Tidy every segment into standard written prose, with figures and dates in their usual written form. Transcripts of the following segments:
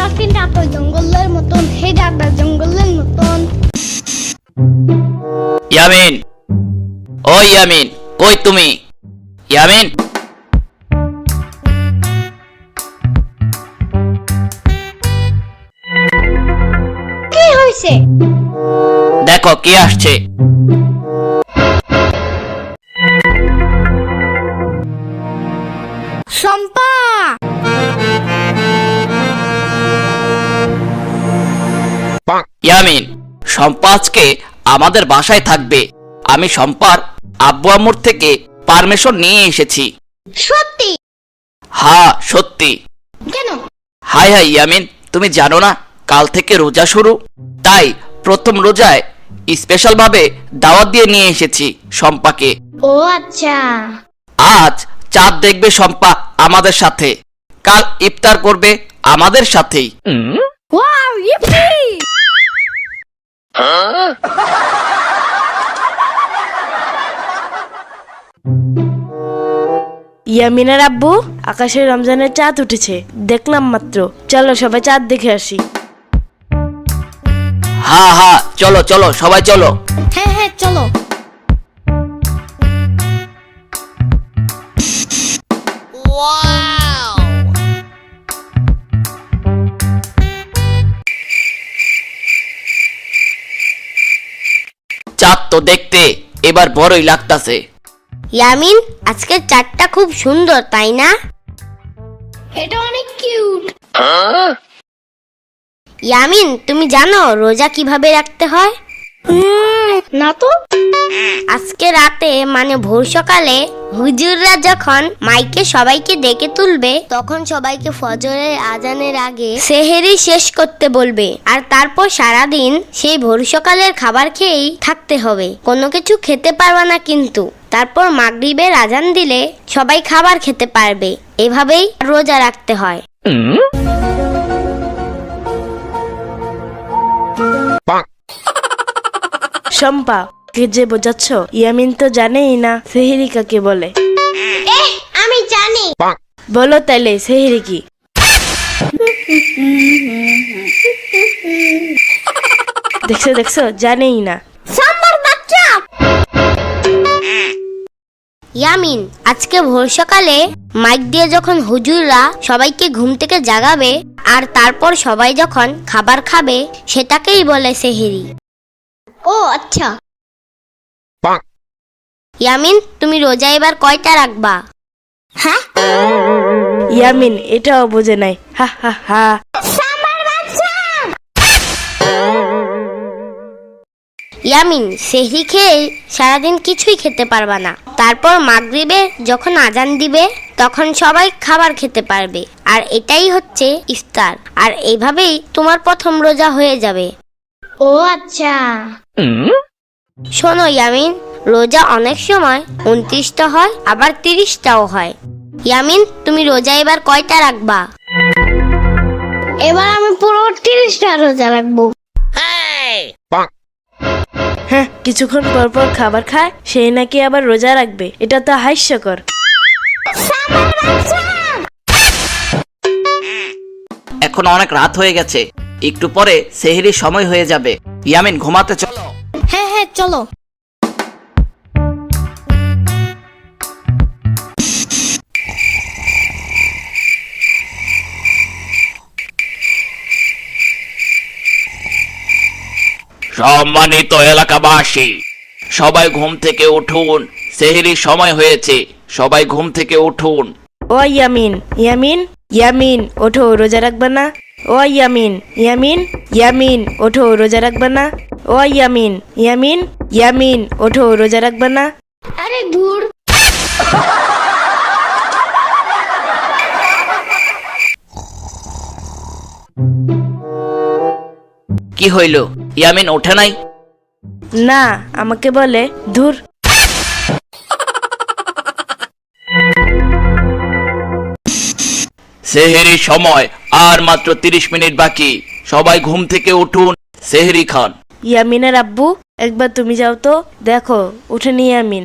ডাস্টবিনটা তো জঙ্গলের মতন, সেই ডাকটা জঙ্গলের মতন। ইয়ামিন, ও ইয়ামিন, কই তুমি? ইয়ামিন, কি হয়েছে? দেখো কে আসছে। শম্পা! ইয়ামিন, শম্পা আজকে আমাদের বাসায় থাকবে। আমি শম্পার আব্বু আম্মুর থেকে পারমিশন নিয়ে এসেছি। সত্যি? হ্যাঁ সত্যি। কেন? হাই হাই ইয়ামিন, তুমি জানো না কাল থেকে রোজা শুরু, তাই প্রথম রোজায় স্পেশাল ভাবে দাওয়াত দিয়ে নিয়ে এসেছি শম্পাকে। ও আচ্ছা। আজ চাঁদ দেখবে শম্পা আমাদের সাথে, কাল ইফতার করবে আমাদের সাথেই। Wow, E P! ইয়ামিনের আব্বু, আকাশে রমজানের চাঁদ উঠেছে, দেখলাম মাত্র। চলো সবাই চাঁদ দেখে আসি। হ্যাঁ হ্যাঁ, চলো চলো সবাই চলো। হ্যাঁ হ্যাঁ, চলো। চাঁদ তো দেখতে এবার বড়ই লাগতাছে। ইয়ামিন, আজকের চাঁদটা খুব সুন্দর, তাই না? এটা অনেক কিউট। ইয়ামিন, তুমি জানো রোজা কিভাবে রাখতে হয়? না তো। আজকে রাতে মানে ভোর সকালে হুজুররা যখন মাইকে সবাইকে ডেকে তুলবে, তখন সবাইকে ফজরের আজানের আগে সেহেরি শেষ করতে বলবে। আর তারপর সারাদিন সেই ভোর সকালের খাবার খেয়েই থাকতে হবে, কোনো কিছু খেতে পারবে না কিন্তু। তারপর মাগরিবের আজান দিলে সবাই খাবার খেতে পারবে। এভাবেই রোজা রাখতে হয়। শম্পা, কে যে বোঝাচ্ছ? ইয়ামিন তো জানেই না সেহেরি কাকে বলে। আমি জানি। বলো তাইলে সেহেরি কি? দেখছো দেখছো, জানেই না। সাম্বার বাচ্চা! ইয়ামিন, আজকে ভোর সকালে মাইক দিয়ে যখন হুজুররা সবাইকে ঘুম থেকে জাগাবে, আর তারপর সবাই যখন খাবার খাবে, সেটাকেই বলে সেহেরি। ও আচ্ছা। ইয়ামিন, তুমি রোজা এবার কয়টা রাখবা? হ্যাঁ? ইয়ামিন এটাও বোঝে নাই। হা হা হা। সাম্বার বাচ্চা! ইয়ামিন, সেহরি খেয়ে সারাদিন কিছুই খেতে পারবা না। তারপর মাগরিবে যখন আজান দিবে, তখন সবাই খাবার খেতে পারবে। আর এটাই হচ্ছে ইফতার। আর এইভাবেই তোমার প্রথম রোজা হয়ে যাবে। ও আচ্ছা। শোনো ইয়ামিন, রোজা অনেক সময় 29টা হয়, আবার 30টাও হয়। ইয়ামিন, তুমি রোজা এবার কয়টা রাখবা? এবার আমি পুরো 30টা রোজা রাখবো। হ্যাঁ, কিছুক্ষণ পর পর খাবার খায়, সেই নাকি আবার রোজা রাখবে। এটা তো হাস্যকর। এখন অনেক রাত হয়ে গেছে, একটু পরে সেহরির সময় হয়ে যাবে। ইয়ামিন, ঘুমাতে চলো। হ্যাঁ হ্যাঁ, চলো। সম্মানিত এলাকাবাসী, সবাই ঘুম থেকে উঠুন, সেহরির সময় হয়েছে, সবাই ঘুম থেকে উঠুন। ও ইয়ামিন, ইয়ামিন, ইয়ামিন ওঠো, রোজা রাখবে না? ও ইয়ামিন, ইয়ামিন, ইয়ামিন ওঠো, রোজা রাখবে না? ও ইয়ামিন, ইয়ামিন, ইয়ামিন ওঠো, রোজা রাখবে না? আরে দূর। কি হইল? ইয়ামিন ওঠে নাই? না, আমাকে বলে ধুর। সেহরির সময় আর মাত্র 30 মিনিট বাকি, সবাই ঘুম থেকে উঠুন, সেহরি খান। ইয়ামিনের আব্বু, একবার তুমি যাও তো, দেখো উঠেনি ইয়ামিন।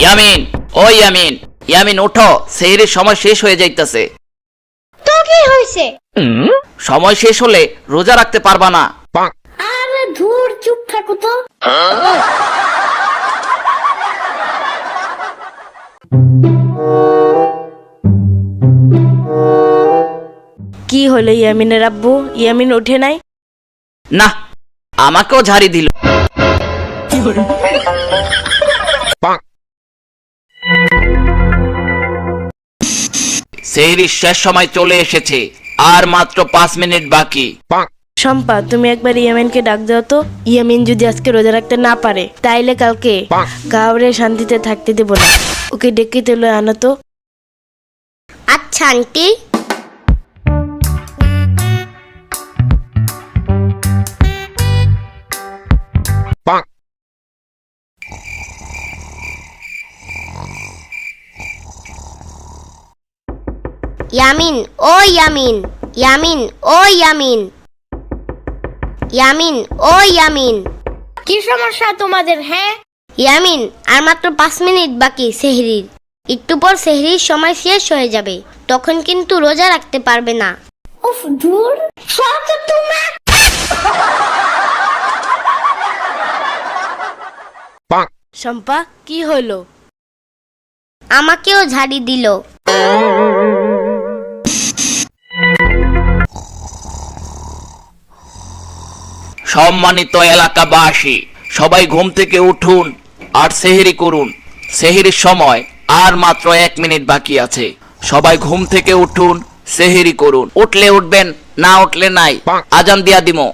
ইয়ামিন, ও ইয়ামিন, ইয়ামিন ওঠো, সেহরির সময় শেষ হয়ে যাইতেছে। তো কি হয়েছে? সময় শেষ হলে রোজা রাখতে পারবা না। আরে ধুর, চুপ থাকো তো। কি হলো ইয়ামিনের আব্বু? ইয়ামিন ওঠে নাই? না, আমাকেও ঝাড়ি দিল। সেহরির শেষ সময় চলে এসেছে, আর মাত্র 5 মিনিট বাকি। শম্পা, তুমি একবার ইয়ামিনকে ডাক দাও তো। ইয়ামিন যদি আজকে রোজা রাখতে না পারে তাইলে কালকে গাওরে শান্তিতে থাকতে দেব না। ওকে ডেকে তুলে আনো তো। আচ্ছা আন্টি। ইয়ামিন, ও ইয়ামিন, ইয়ামিন, ও ইয়ামিন, ইয়ামিন, ও ইয়ামিন। কি সমস্যা তোমাদের? হ্যাঁ, ইয়ামিন, আর মাত্র 5 মিনিট বাকি সেহরির। একটু পর সেহরির সময় শেষ হয়ে যাবে, তখন কিন্তু রোজা রাখতে পারবে না। উফ ধুর, সব তো তোমরা। শম্পা, কি হলো? আমাকেও ঝাড়ি দিল। সম্মানিত এলাকাবাসী, সবাই ঘুম থেকে উঠুন আর সেহরি করুন। সেহরির সময় আর মাত্র 1 মিনিট বাকি আছে। সবাই ঘুম থেকে উঠুন, সেহরি করুন। উঠলে উঠবেন, না উঠলে নাই। আজান দিয়া দিমো,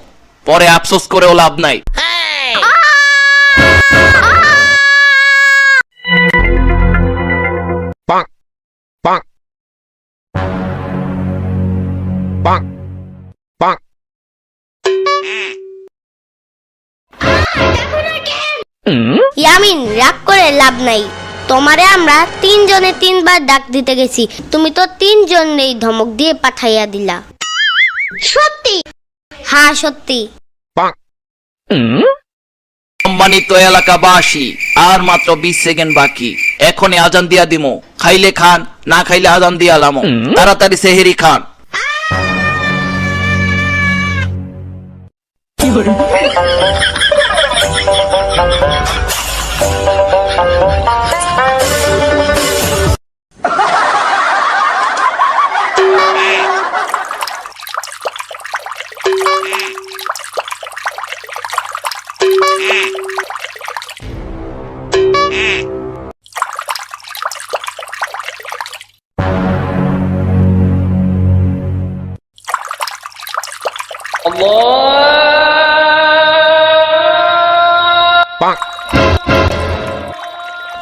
পরে আফসোস করেও লাভ নাই। ইয়ামিন, রাগ করে লাভ নাই। তোমারে আমরা 3 জনে 3 বার ডাক দিতে গেছি, তুমি তো 3 জনেই ধমক দিয়ে পাঠাইয়া দিলা। সত্যি? হ্যাঁ সত্যি। সম্মানিত এলাকাবাসী, আর মাত্র 20 সেকেন্ড বাকি। এখনই আজান দিয়া দিমো। খাইলে খান, না খাইলে আজান দিয়া লামো। তাড়াতাড়ি সেহরি খান।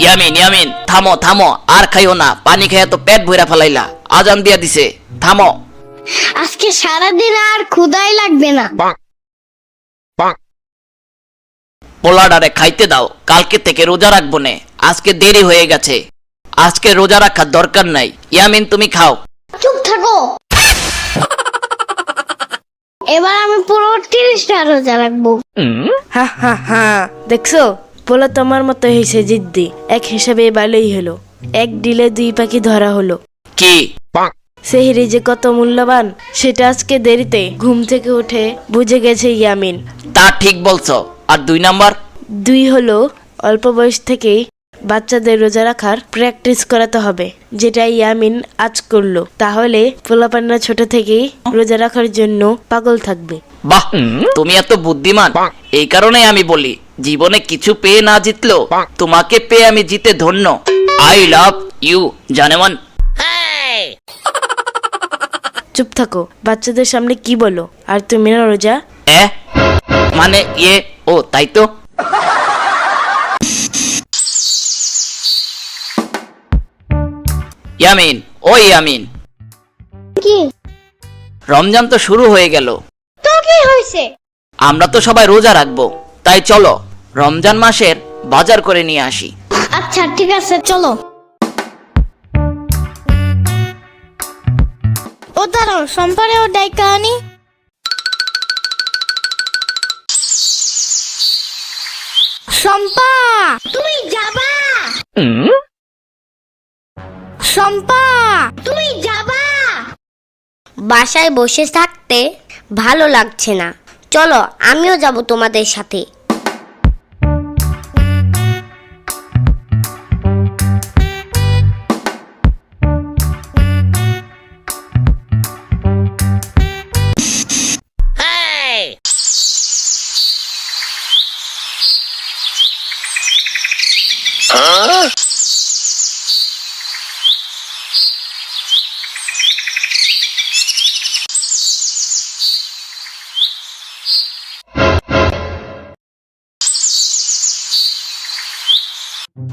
ইয়ামিন, ইয়ামিন, থামো থামো, আর খাইও না। পানি খাইয়া তো পেট ভইরা ফেলাইলা। আজান দিয়া দিছে, থামো। আজকে সারাদিন আর ক্ষুধাই লাগবে না। পোলাডারে খাইতে দাও, কালকে থেকে রোজা রাখবো নে। আজকে দেরি হয়ে গেছে, আজকে রোজা রাখার দরকার নাই। ইয়ামিন, তুমি খাও। চুপ থাকো। এবার আমি পুরো 30টা রোজা রাখবো। হা হা হা, দেখছো, পোলা তোমার মতো হয়েছে জিদ্দি। এক হিসাবে ভালোই হলো, 1 ডিলে 2 পাখি ধরা হলো। কি? সেহরি যে কত মূল্যবান সেটা আজকে দেরিতে ঘুম থেকে উঠে বুঝে গেছে ইয়ামিন। তা ঠিক বলছো। আর 2 নাম্বার? 2 হলো অল্প বয়স থেকেই বাচ্চাদের রোজা রাখার প্র্যাকটিস করাতে হবে, যেটা ইয়ামিন আজ করলো। তাহলে পোলাপানরা ছোট থেকেই রোজা রাখার জন্য পাগল থাকবে। বাহ, তুমি এত বুদ্ধিমান। এই কারণে আমি বলি, জীবনে কিছু পেয়ে না জিতলো, তোমাকে পেয়ে আমি জিতে ধন্য। আই লাভ ইউ জানেমান। চুপ থাকো, বাচ্চাদের সামনে কি বলো? আর তুমি না রোজা? মানে ইয়ে, ও তাই তো। ইয়ামিন, ও ইয়ামিন, কি? রমজান তো শুরু হয়ে গেল। তো কি হয়েছে? আমরা তো সবাই রোজা রাখবো, তাই চলো রমজান মাসের বাজার করে নিয়ে আসি। আচ্ছা ঠিক আছে, চলো। ও দাঁড়াও, সম্পারে ও ডাইকা আনি। সম্পা, তুমি যাবা? শম্পা তুমি যাবা? বাসায় বসে থাকতে ভালো লাগছে না, চলো আমিও যাব তোমাদের সাথে।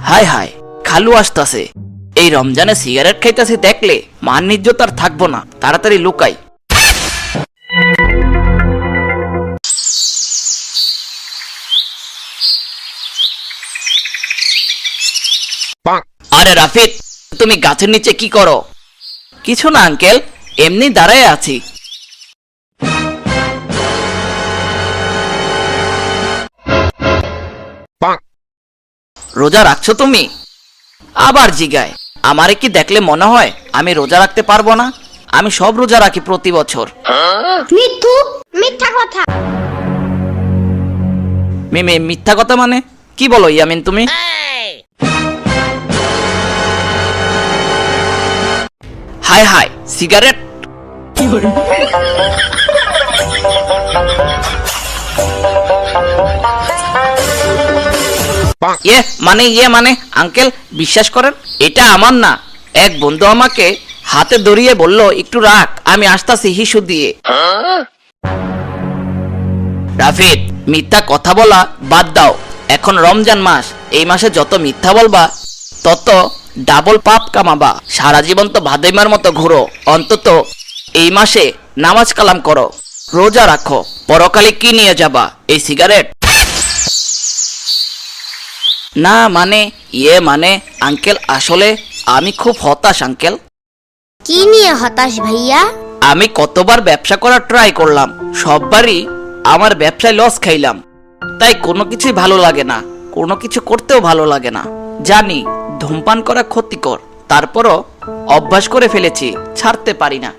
হায় হায়, খালু আসতাছে। এই রমজানে সিগারেট খাইতাছে দেখলে মান ইজ্জত আর থাকবো না, তাড়াতাড়ি লুকাই। আরে রাফিদ, তুমি গাছের নিচে কি করো? কিছু না আঙ্কেল, এমনি দাঁড়ায় আছি। রোজা রাখছো তুমি? আবার জিগায়। আমারে কি দেখলে মনে হয় আমি রোজা রাখতে পারবো না? আমি সব রোজা রাখি প্রতি বছর। মিথ্যু, মিথ্যা কথা। মিথ্যা কথা মানে কি বলো ইয়ামিন তুমি? হায় হায়, সিগারেট! ইয়ে মানে আঙ্কেল বিশ্বাস করেন এটা আমার না। এক বন্ধু আমাকে হাতে ধরিয়ে বলল একটু রাখ, আমি আসতাছি হিসু দিয়ে। রাফিদ, মিথ্যা কথা বলা বাদ দাও। এখন রমজান মাস, এই মাসে যত মিথ্যা বলবা তত ডাবল পাপ কামাবা। সারা জীবন তো ভাদেমার মতো ঘুরো, অন্তত এই মাসে নামাজ কালাম করো, রোজা রাখো। পরকালে কি নিয়ে যাবা? এই সিগারেট? না মানে মানে আঙ্কেল, আসলে আমি খুব হতাশ আঙ্কেল। কি নিয়ে হতাশ ভাইয়া? আমি কতবার ব্যবসা করার ট্রাই করলাম, সববারই আমার ব্যবসায় লস খাইলাম। তাই কোনো কিছুই ভালো লাগে না, কোনো কিছু করতেও ভালো লাগে না। জানি ধূমপান করা ক্ষতিকর, তারপরও অভ্যাস করে ফেলেছি, ছাড়তে পারি না।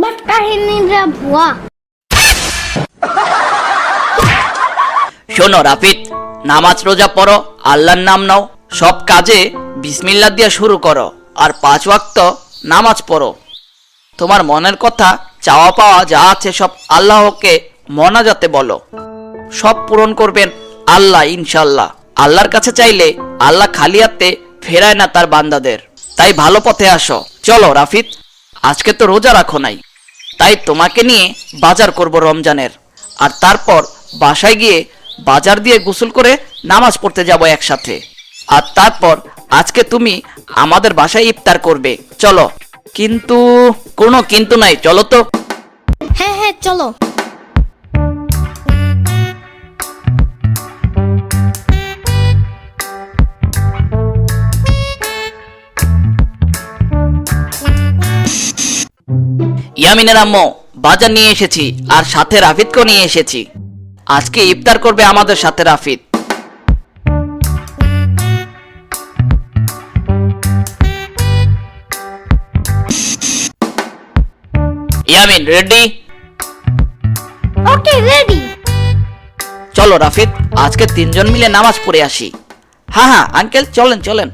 বাট কাহিনীটা ভুয়া। শোনো রাফিদ, নামাজ রোজা পড়ো, আল্লাহর নাম নাও, সব কাজে বিসমিল্লাহ দিয়ে শুরু করো, আর 5 ওয়াক্ত নামাজ পড়ো। তোমার মনের কথা, চাওয়া পাওয়া যা আছে সব আল্লাহকে মোনাজাতে বলো, সব পূরণ করবেন আল্লাহ ইনশাল্লাহ। আল্লাহর কাছে চাইলে আল্লাহ খালি হাতে ফেরায় না তার বান্দাদের। তাই ভালো পথে আসো। চলো রাফিদ, আজকে তো রোজা রাখো নাই, তাই তোমাকে নিয়ে বাজার করব রমজানের, আর তারপর বাসায় গিয়ে বাজার দিয়ে গোসল করে নামাজ পড়তে যাব একসাথে। আর তারপর আজকে তুমি আমাদের বাসায় ইফতার করবে। চলো। কিন্তু কোনো কিন্তু নাই, চলো তো। হ্যাঁ হ্যাঁ চলো। ইয়ামিনের আম্মু, বাজার নিয়ে এসেছি, আর সাথে রাফিদকেও নিয়ে এসেছি। আজকে ইফতার করবে আমাদের সাথে Rafid. Yamin ready? Okay ready. চলো রাফিদ, আজকে 3 জন মিলে নামাজ পড়ে আসি। হ্যাঁ হ্যাঁ আঙ্কেল, চলেন চলেন।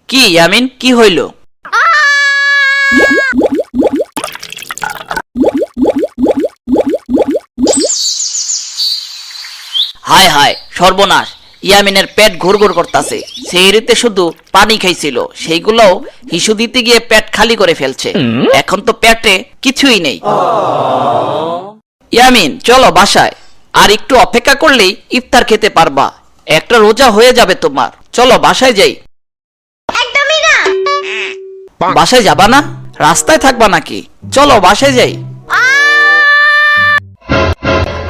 কি ইয়ামিন, কি হইল? হায় হায় সর্বনাশ, ইয়ামিনের পেট ঘুরঘুর করতেছে। সেহরিতে শুধু পানি খাইছিল, সেইগুলোও হিসু দিতে গিয়ে পেট খালি করে ফেলছে। এখন তো পেটে কিছুই নেই। ইয়ামিন চলো বাসায়, আর একটু অপেক্ষা করলেই ইফতার খেতে পারবা। একটা রোজা হয়ে যাবে তোমার। চলো বাসায় যাই। একদমই না। বাসায় যাবা না? রাস্তায় থাকবা নাকি? চলো বাসায় যাই।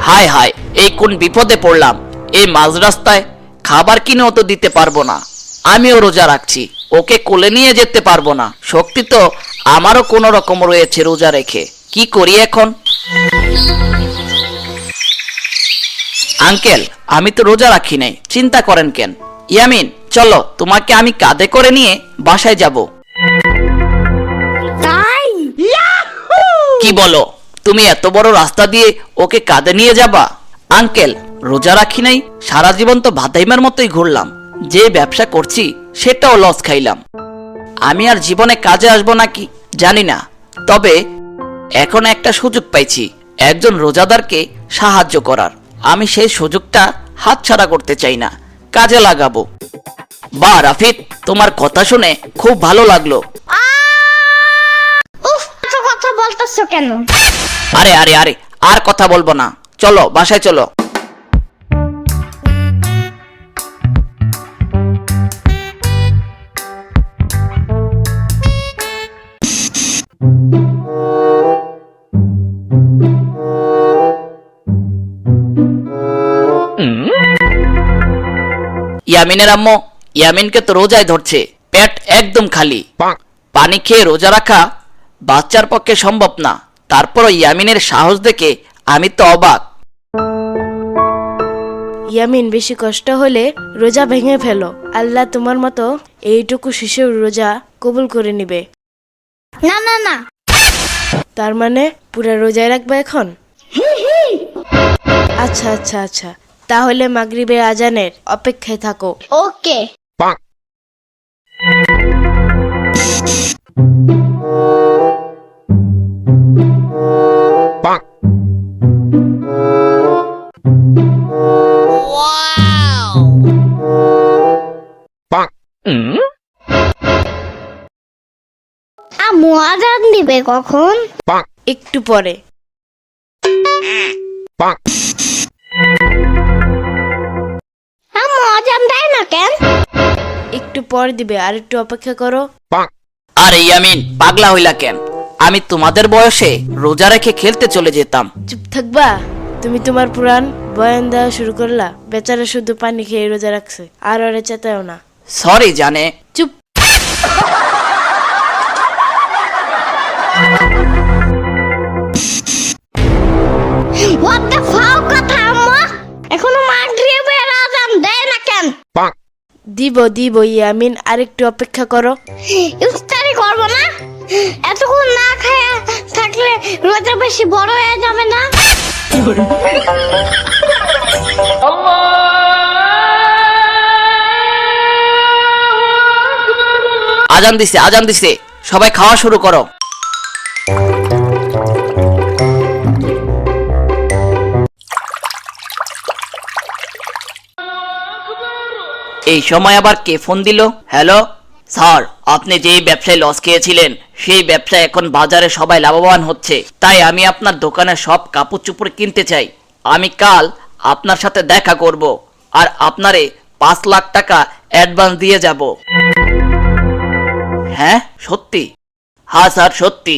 হায় হায়, এই কোন বিপদে পড়লাম। এই মাঝ রাস্তায় খাবার কিনেও তো দিতে পারবো না। আমিও রোজা রাখছি, ওকে কোলে নিয়ে যেতে পারবো না। শক্তি তো আমারও কোনো রকম রয়েছে রোজা রেখে। কি করি এখন? আঙ্কেল, আমি তো রোজা রাখি নাই, চিন্তা করেন কেন? ইয়ামিন, চলো তোমাকে আমি কাঁধে করে নিয়ে বাসায় যাব। তাই? কি বলো? তুমি এত বড় রাস্তা দিয়ে ওকে কাঁধে নিয়ে যাবা? আঙ্কেল, রোজা রাখি নাই, সারা জীবন তো ভাতাইমার মতোই ঘুরলাম। যে ব্যবসা করছি সেটাও লস খাইলাম। আমি আর জীবনে কাজে আসবো নাকি জানি না, তবে এখন একটা সুযোগ পাইছি একজন রোজাদারকে সাহায্য করার। আমি সেই সুযোগটা হাতছাড়া করতে চাই না, কাজে লাগাবো। বাহ রাফিদ, তোমার কথা শুনে খুব ভালো লাগলো। উফ, এত কথা বলতেছো কেন? আরে আরে আরে, আর কথা বলবো না, চলো বাসায় চলো। ইয়ামিনের আম্মু ইয়ামিনকে তো রোজায় ধরছে, পেট একদম খালি। পানি খেয়ে রোজা রাখা বাচ্চার পক্ষে সম্ভব না। তারপরও ইয়ামিনের সাহস দেখে আমি তো অবাক। ইয়ামিন, বেশি কষ্ট হলে রোজা ভেঙে ফেলো। আল্লাহ তোমার মতো এইটুকু শিশুর রোজা কবুল করে নিবে। না না না। তার মানে পুরা রোজায় রাখবে এখন? আচ্ছা আচ্ছা আচ্ছা, তাহলে মাগরিবে আজানের অপেক্ষায় থাকো। ওকে। আম্মু আজান দিবে কখন? একটু পরে। আম্মু আজান দেয় না কেন? একটু পর দিবে, আর একটু অপেক্ষা করো। আরে ইয়ামিন, পাগলা হইলা কেন? আমি তোমাদের বয়সে রোজা রেখে খেলতে চলে যেতাম। চুপ থাকবা? তুমি তোমার পুরাণ বয়ান দেওয়া শুরু করলা। বেচারা শুধু পানি খেয়ে রোজা রাখছে, আর ওরে চেতাও না। সরি জানে। চুপ। What the fuck কথা আম্মু? এখনো মাগরিবের আজান দেয় না কেন? দিব দিব ইয়ামিন, আর একটু অপেক্ষা করো। ইফতারি করবো না? এতক্ষণ না খায়া থাকলে রোজা বেশি বড় হয়ে যাবে না? আজান দিছে, আজান দিছে, সবাই খাওয়া শুরু করো। এই সময় আবার কে ফোন দিল? হ্যালো স্যার, আপনি যেই ব্যবসায় লস খেয়েছিলেন সেই ব্যবসায় এখন বাজারে সবাই লাভবান হচ্ছে, তাই আমি আপনার দোকানে সব কাপড় চোপড় কিনতে চাই। আমি কাল আপনার সাথে দেখা করব আর আপনারে 5 লাখ টাকা অ্যাডভান্স দিয়ে যাব। হ্যাঁ সত্যি? হ্যাঁ স্যার সত্যি।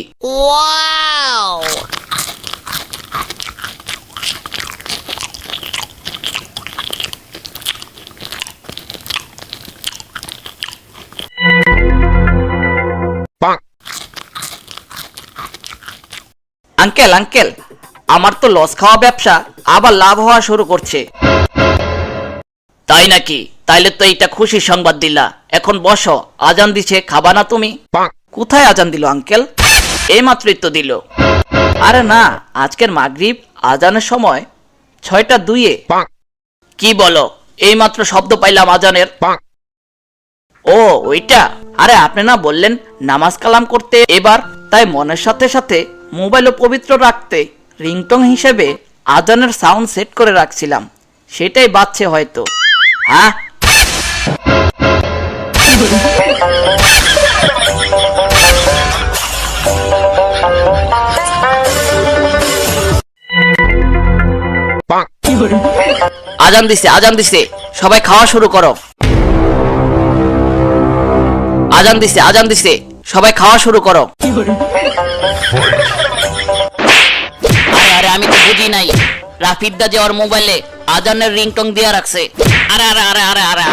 আঙ্কেল আঙ্কেল, আমার তো লস খাওয়া ব্যবসা আবার লাভ হওয়া শুরু করছে। তাই নাকি? তাইলে তো এইটা খুশির সংবাদ দিলা। এখন বসো, আজান দিছে, খাবা না তুমি? কোথায় আজান দিল আঙ্কেল? এই মাত্রই তো দিল। আরে না, আজকের মাগরিব আজানের সময় 6:02। কি বলো? এই মাত্র শব্দ পাইলাম আজানের। ও ওইটা? আরে আপনি না বললেন নামাজ কালাম করতে এবার, তাই মনের সাথে সাথে মোবাইলও পবিত্র রাখতে রিংটং হিসেবে আজানের সাউন্ড সেট করে রাখছিলাম, সেটাই বাজছে হয়তো। হ্যাঁ আজান দিছে সবাই খাওয়া শুরু করো। আজান দিছে সবাই খাওয়া শুরু করো। আরে আরে আমি তো বুঝি নাই রাফিদদা যে ওর মোবাইলে আজানের রিংটং দিয়া রাখছে। আরে আরে আরে আরে আরে